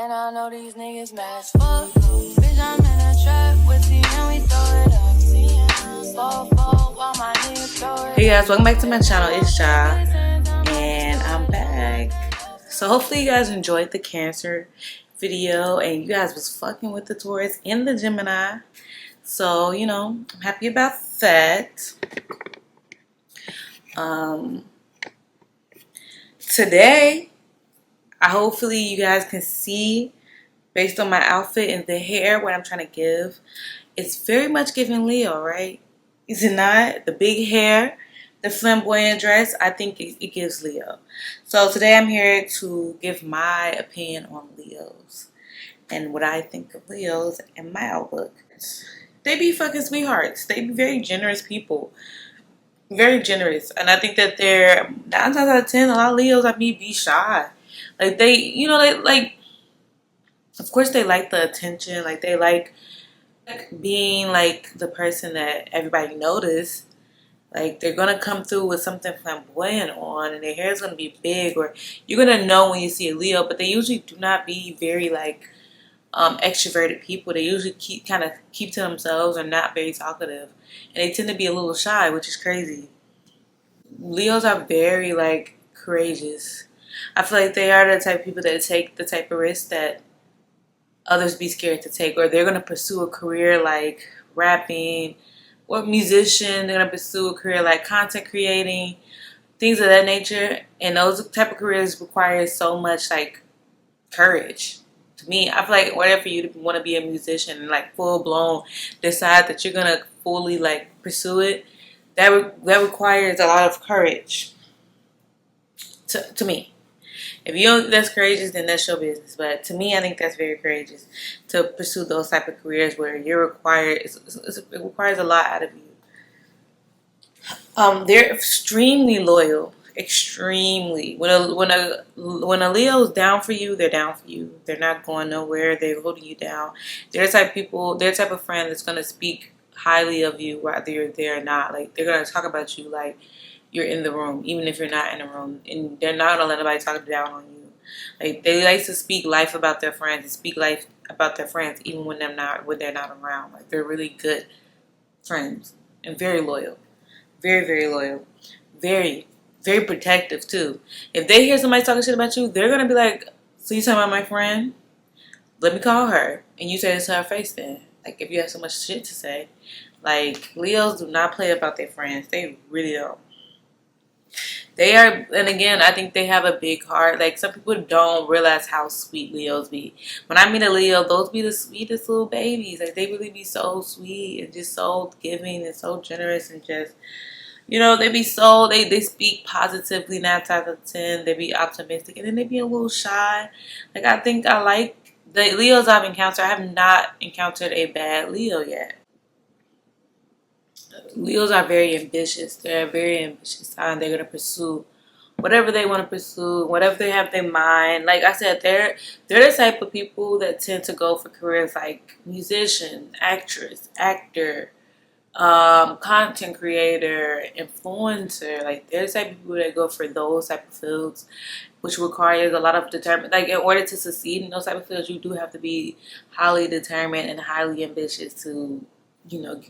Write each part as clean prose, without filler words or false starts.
And I know these niggas mad as fuck. Bitch, I'm in a trap with you and we throw it up. Slow while my niggas throw it. Hey guys, welcome back to my channel. It's Ja, and I'm back. So hopefully you guys enjoyed the Cancer video and you guys was fucking with the Taurus and the Gemini. So, you know, I'm happy about that. Today, hopefully you guys can see, based on my outfit and the hair, what I'm trying to give. It's very much giving Leo, right? Is it not? The big hair, the flamboyant dress, I think it gives Leo. So today I'm here to give my opinion on Leos and what I think of Leos and my outlook. They be fucking sweethearts. They be very generous people. Very generous. And I think that they're 9 times out of 10, a lot of Leos I meet be shy. Like they, you know, they like, of course they like the attention. Like they like being like the person that everybody notice. Like they're gonna come through with something flamboyant on and their hair is gonna be big, or you're gonna know when you see a Leo, but they usually do not be very like extroverted people. They usually keep to themselves or not very talkative, and they tend to be a little shy, which is crazy. Leos are very like courageous. I feel like they are the type of people that take the type of risks that others be scared to take, or they're going to pursue a career like rapping or musician. They're going to pursue a career like content creating, things of that nature. And those type of careers require so much like courage. To me, I feel like in order for you to want to be a musician and like full blown decide that you're going to fully like pursue it, that requires a lot of courage. To me. If you don't think that's courageous, then that's your business. But to me, I think that's very courageous to pursue those type of careers where you're required. It requires a lot out of you. They're extremely loyal. Extremely. When a Leo's down for you, they're down for you. They're not going nowhere. They're holding you down. They're the type of people. They're the type of friend that's gonna speak highly of you whether you're there or not. Like they're gonna talk about you like you're in the room, even if you're not in the room, and they're not gonna let anybody talk down on you. Like they like to speak life about their friends and speak life about their friends, even when they're not around. Like they're really good friends and very loyal, very loyal, very protective too. If they hear somebody talking shit about you, they're gonna be like, "So you talking about my friend? Let me call her," and you say it to her face. Then, like if you have so much shit to say, like Leos do not play about their friends. They really don't. They are, and again, I think they have a big heart. Like, some people don't realize how sweet Leos be. When I meet a Leo, those be the sweetest little babies. Like, they really be so sweet and just so giving and so generous and just, you know, they be so, they speak positively 9 times out of 10. They be optimistic, and then they be a little shy. Like, I think I like the Leos I've encountered. I have not encountered a bad Leo yet. Leos are very ambitious. They're a very ambitious sign. They're going to pursue whatever they want to pursue, whatever they have in mind. Like I said, they're the type of people that tend to go for careers like musician, actress, actor, content creator, influencer. Like they're the type of people that go for those type of fields, which requires a lot of determined. Like in order to succeed in those type of fields, you do have to be highly determined and highly ambitious to, you know,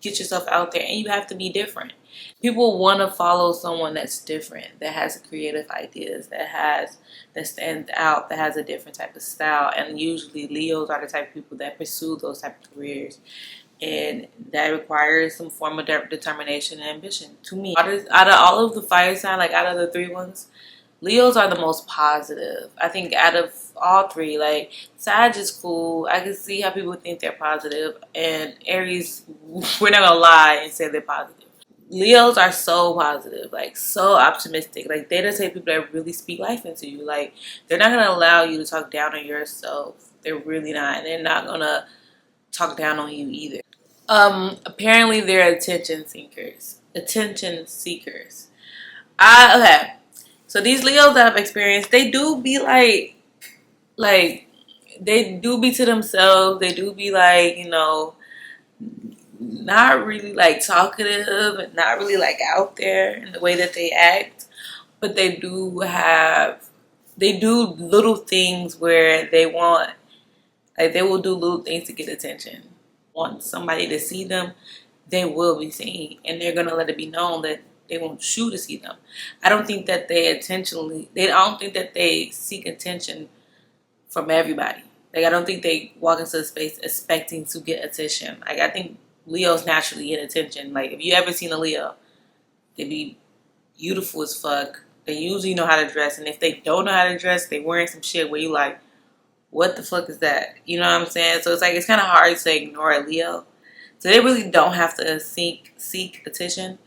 get yourself out there, and you have to be different. People want to follow someone that's different, that has creative ideas, that stands out, that has a different type of style. And usually Leos are the type of people that pursue those type of careers, and that requires some form of determination and ambition. To me, out of all of the fire signs, like out of the 3 ones, Leos are the most positive. I think out of all 3, like Sag is cool. I can see how people think they're positive, and Aries, we're not gonna lie and say they're positive. Leos are so positive, like so optimistic. Like they're the type of people that really speak life into you. Like they're not gonna allow you to talk down on yourself. They're really not, and they're not gonna talk down on you either. Apparently they're attention seekers. Okay. So these Leos that I've experienced, they do be like they do be to themselves. They do be like, you know, not really like talkative and not really like out there in the way that they act. But they do have they do little things where they want, like they will do little things to get attention. Want somebody to see them, they will be seen, and they're gonna let it be known that they want you to see them. I don't think that they intentionally. I don't think that they seek attention from everybody. Like I don't think they walk into a space expecting to get attention. Like I think Leos naturally get attention. Like if you ever seen a Leo, they be beautiful as fuck. They usually know how to dress, and if they don't know how to dress, they wearing some shit where you like, what the fuck is that? You know what I'm saying? So it's like it's kind of hard to ignore a Leo. So they really don't have to seek attention.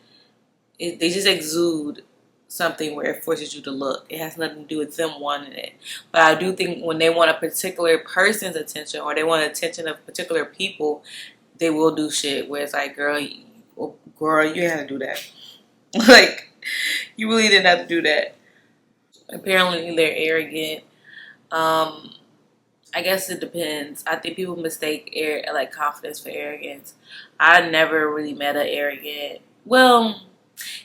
They just exude something where it forces you to look. It has nothing to do with them wanting it. But I do think when they want a particular person's attention or they want attention of particular people, they will do shit where it's like, girl, you didn't have to do that. Like, you really didn't have to do that. Apparently, they're arrogant. I guess it depends. I think people mistake like confidence for arrogance. I never really met an arrogant. Well,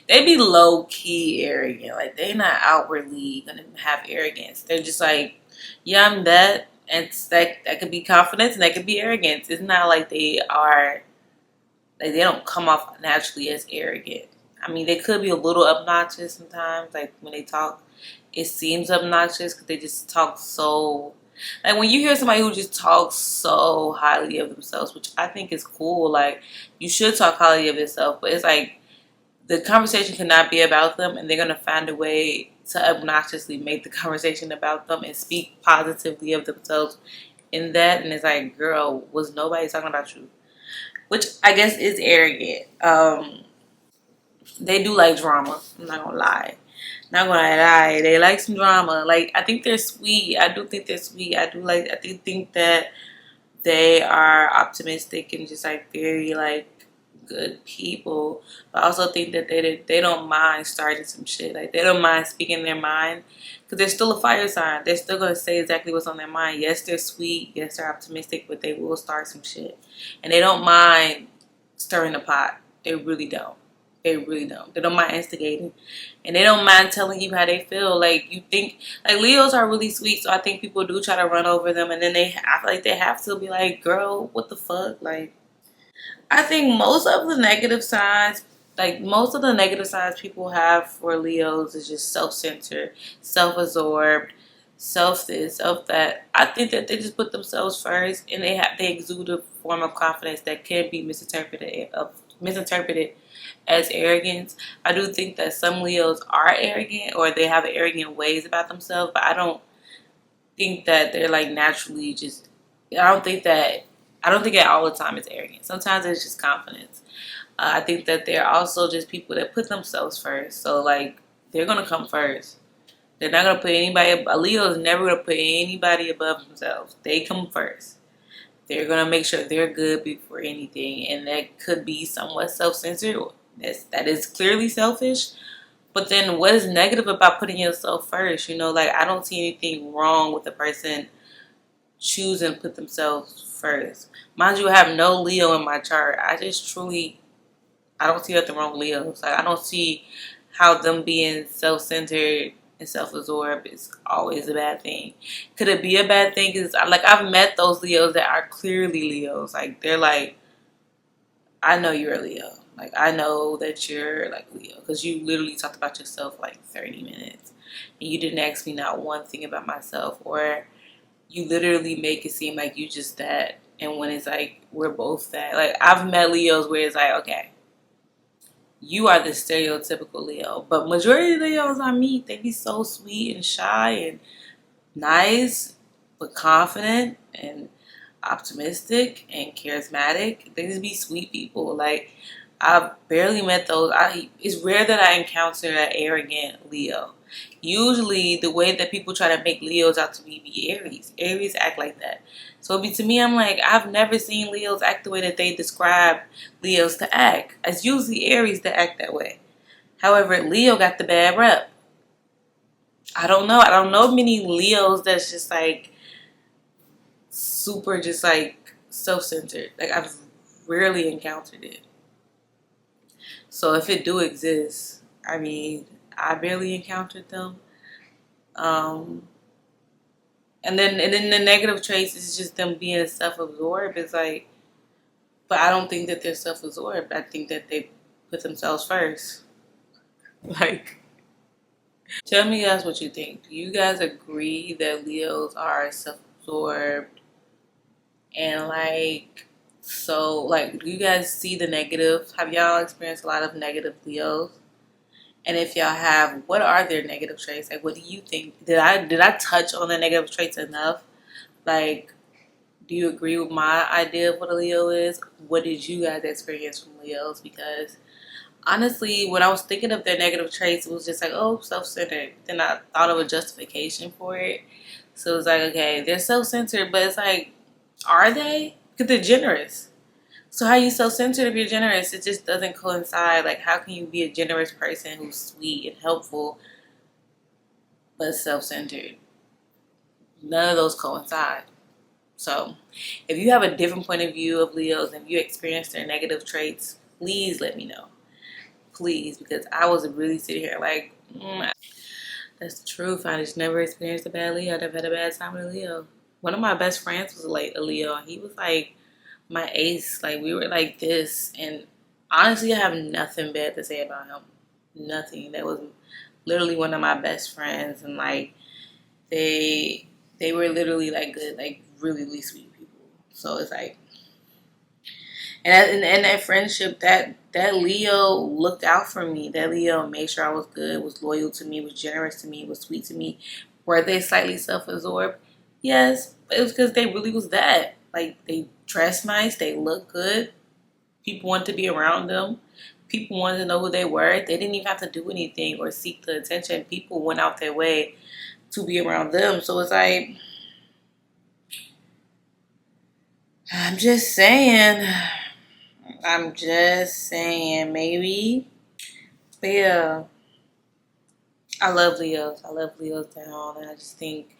they be low key arrogant. Like they not outwardly gonna have arrogance. They're just like, yeah, I'm that. And it's that could be confidence and that could be arrogance. It's not like they are like they don't come off naturally as arrogant. I mean, they could be a little obnoxious sometimes. Like when they talk, it seems obnoxious because they just talk so. Like when you hear somebody who just talks so highly of themselves, which I think is cool. Like you should talk highly of yourself, but it's like the conversation cannot be about them, and they're gonna find a way to obnoxiously make the conversation about them and speak positively of themselves in that. And it's like, girl, was nobody talking about you? Which I guess is arrogant. They do like drama. I'm not gonna lie. Not gonna lie. They like some drama. Like I think they're sweet. I do think they're sweet. I do think that they are optimistic and just like very like good people. But I also think that they don't mind starting some shit. Like they don't mind speaking their mind because they're still a fire sign. They're still gonna say exactly what's on their mind. Yes, they're sweet. Yes, they're optimistic, but they will start some shit, and they don't mind stirring the pot. They really don't. They really don't. They don't mind instigating, and they don't mind telling you how they feel. Like you think, like Leos are really sweet, so I think people do try to run over them, and then I feel like they have to be like, "Girl, what the fuck?" Like, I think most of the negative signs people have for Leos is just self-centered, self-absorbed, self this, self that. I think that they just put themselves first, and they exude a form of confidence that can be misinterpreted as arrogance. I do think that some Leos are arrogant or they have arrogant ways about themselves, but I don't think that they're like naturally just. I don't think that. I don't think that all the time it's arrogant. Sometimes it's just confidence. I think that they're also just people that put themselves first. So like they're gonna come first. They're not gonna put anybody. A Leo is never gonna put anybody above themselves. They come first. They're gonna make sure they're good before anything, and that could be somewhat self-centered. That is clearly selfish. But then, what is negative about putting yourself first? You know, like I don't see anything wrong with a person choosing to put themselves first. Mind you, I have no Leo in my chart. I don't see nothing wrong with Leos. Like I don't see how them being self-centered and self-absorbed is always a bad thing. Could it be a bad thing? Because like I've met those Leos that are clearly Leos. Like they're like, I know you're a Leo. Like I know that you're like Leo because you literally talked about yourself like 30 minutes, and you didn't ask me not one thing about myself, or you literally make it seem like you just that. And when it's like we're both that. Like I've met Leos where it's like, okay, you are the stereotypical Leo. But majority of Leos I meet, they be so sweet and shy and nice, but confident and optimistic and charismatic. They just be sweet people. Like I've barely met those. It's rare that I encounter an arrogant Leo. Usually, the way that people try to make Leos out to be Aries. Aries act like that. So to me, I'm like, I've never seen Leos act the way that they describe Leos to act. It's usually Aries that act that way. However, Leo got the bad rep. I don't know. I don't know many Leos that's just like super just like self-centered. Like I've rarely encountered it. So if it do exist, I mean, I barely encountered them. And then the negative traits is just them being self-absorbed. It's like, but I don't think that they're self-absorbed. I think that they put themselves first. Like, tell me guys what you think. Do you guys agree that Leos are self-absorbed and like, so like, do you guys see the negative? Have y'all experienced a lot of negative Leos? And if y'all have, what are their negative traits? Like, what do you think? Did I touch on the negative traits enough? Like, do you agree with my idea of what a Leo is? What did you guys experience from Leos? Because honestly, when I was thinking of their negative traits, it was just like, oh, self-centered. Then I thought of a justification for it. So it was like, okay, they're self-centered, but it's like, are they? Because they're generous. So how are you self-centered if you're generous? It just doesn't coincide. Like, how can you be a generous person who's sweet and helpful, but self-centered? None of those coincide. So if you have a different point of view of Leos and you experience their negative traits, please let me know. Please, because I was really sitting here like, that's the truth. I just never experienced a bad Leo. I never had a bad time with a Leo. One of my best friends was like a Leo. He was like my ace. Like, we were like this. And honestly, I have nothing bad to say about him. Nothing. That was literally one of my best friends. And like, they were literally like good, like really, really sweet people. So it's like, and that friendship, that Leo looked out for me. That Leo made sure I was good, was loyal to me, was generous to me, was sweet to me. Were they slightly self-absorbed? Yes, but it was because they really was that. Like, they dressed nice, they looked good. People wanted to be around them. People wanted to know who they were. They didn't even have to do anything or seek the attention. People went out their way to be around them. So it's like, I'm just saying. Maybe. But yeah, I love Leos. I love Leos down, and I just think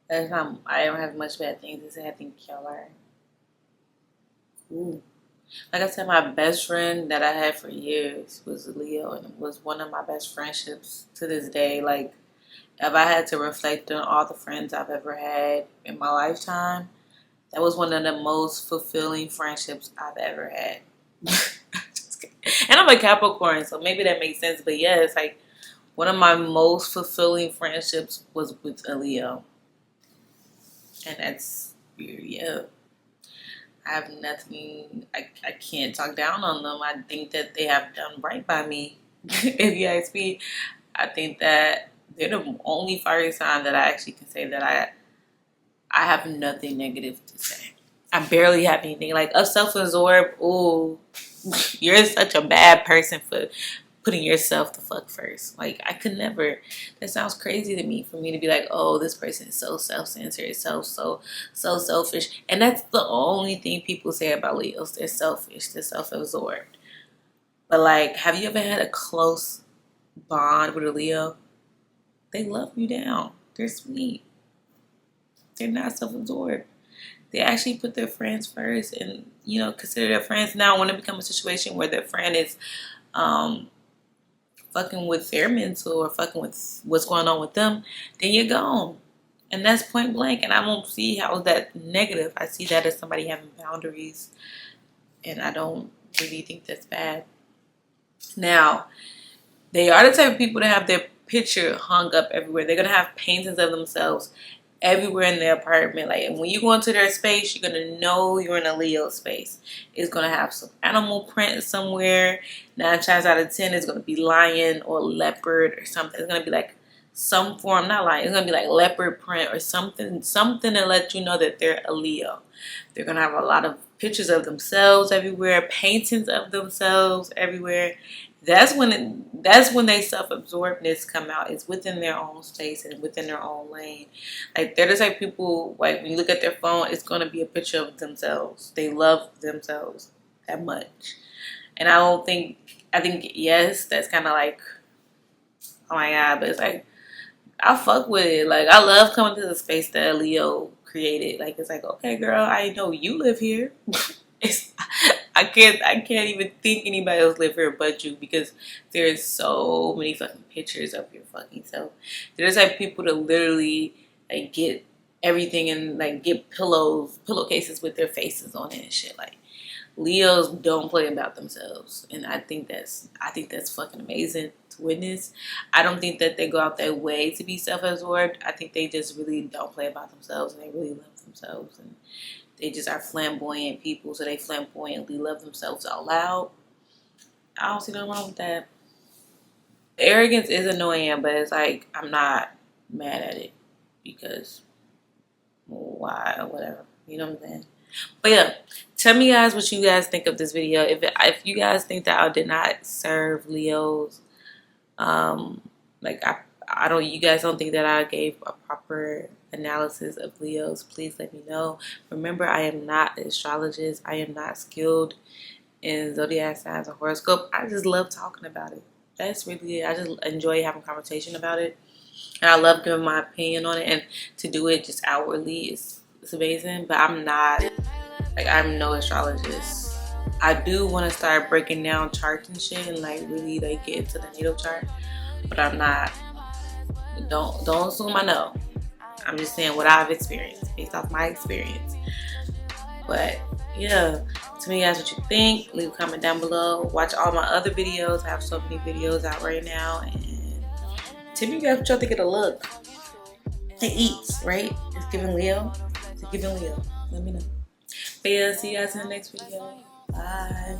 that's not. I don't have much bad things to say. I think y'all are cool. Like I said, my best friend that I had for years was a Leo, and it was one of my best friendships to this day. Like, if I had to reflect on all the friends I've ever had in my lifetime, that was one of the most fulfilling friendships I've ever had. And I'm a Capricorn, so maybe that makes sense. But yeah, it's like one of my most fulfilling friendships was with a Leo. And that's weird, yeah. I have nothing, I can't talk down on them. I think that they have done right by me. If you ask me, I think that they're the only fire sign that I actually can say that I have nothing negative to say. I barely have anything. Like, a self-absorbed, ooh, you're such a bad person for putting yourself the fuck first. Like, I could never. That sounds crazy to me, for me to be like, oh, this person is so self-centered, so selfish. And that's the only thing people say about Leos. They're selfish. They're self-absorbed. But like, have you ever had a close bond with a Leo? They love you down. They're sweet. They're not self-absorbed. They actually put their friends first and, consider their friends. Now, when it becomes a situation where their friend is fucking with their mental or fucking with what's going on with them, then you're gone. And that's point blank. And I don't see how that negative. I see that as somebody having boundaries. And I don't really think that's bad. Now, they are the type of people to have their picture hung up everywhere. They're going to have paintings of themselves everywhere in their apartment. Like, when you go into their space, you're going to know you're in a Leo space. It's going to have some animal print somewhere. 9 times out of 10, it's going to be lion or leopard or something. It's going to be like some form, not lion. It's going to be like leopard print or something to let you know that they're a Leo. They're going to have a lot of pictures of themselves everywhere, paintings of themselves everywhere. That's when they self-absorbedness come out. It's within their own space and within their own lane. Like, they're the type of people, like, when you look at their phone, it's going to be a picture of themselves. They love themselves that much. And I think, yes, that's kind of like, oh my God, but it's like, I fuck with it. Like, I love coming to the space that Leo created. Like, it's like, okay, girl, I know you live here. I can't even think anybody else live here but you, because there's so many fucking pictures of your fucking self. There's like people to literally like get everything and like get pillowcases with their faces on it and shit. Like Leos don't play about themselves, and I think that's fucking amazing to witness. I don't think that they go out their way to be self-absorbed. I think they just really don't play about themselves, and they really love themselves, and they just are flamboyant people, so they flamboyantly love themselves out loud. I don't see nothing wrong with that. Arrogance is annoying, but it's like I'm not mad at it because why or whatever. You know what I'm saying? But yeah, tell me guys what you guys think of this video. If you guys think that I did not serve Leos, like I don't, you guys don't think that I gave a proper analysis of Leos, please let me know. Remember, I am not an astrologist. I am not skilled in zodiac signs or horoscope. I just love talking about it. That's really it. I just enjoy having conversation about it, and I love giving my opinion on it. And to do it just outwardly is amazing. But I'm not like, I'm no astrologist. I do want to start breaking down charts and shit and like really like get into the natal chart, but I'm not. Don't assume I know. I'm just saying what I've experienced based off my experience. But yeah, tell me guys what you think. Leave a comment down below. Watch all my other videos. I have so many videos out right now. And tell me guys what y'all think of the look. It eats, right? It's giving Leo. It's giving Leo. Let me know. But yeah, see you guys in the next video. Bye.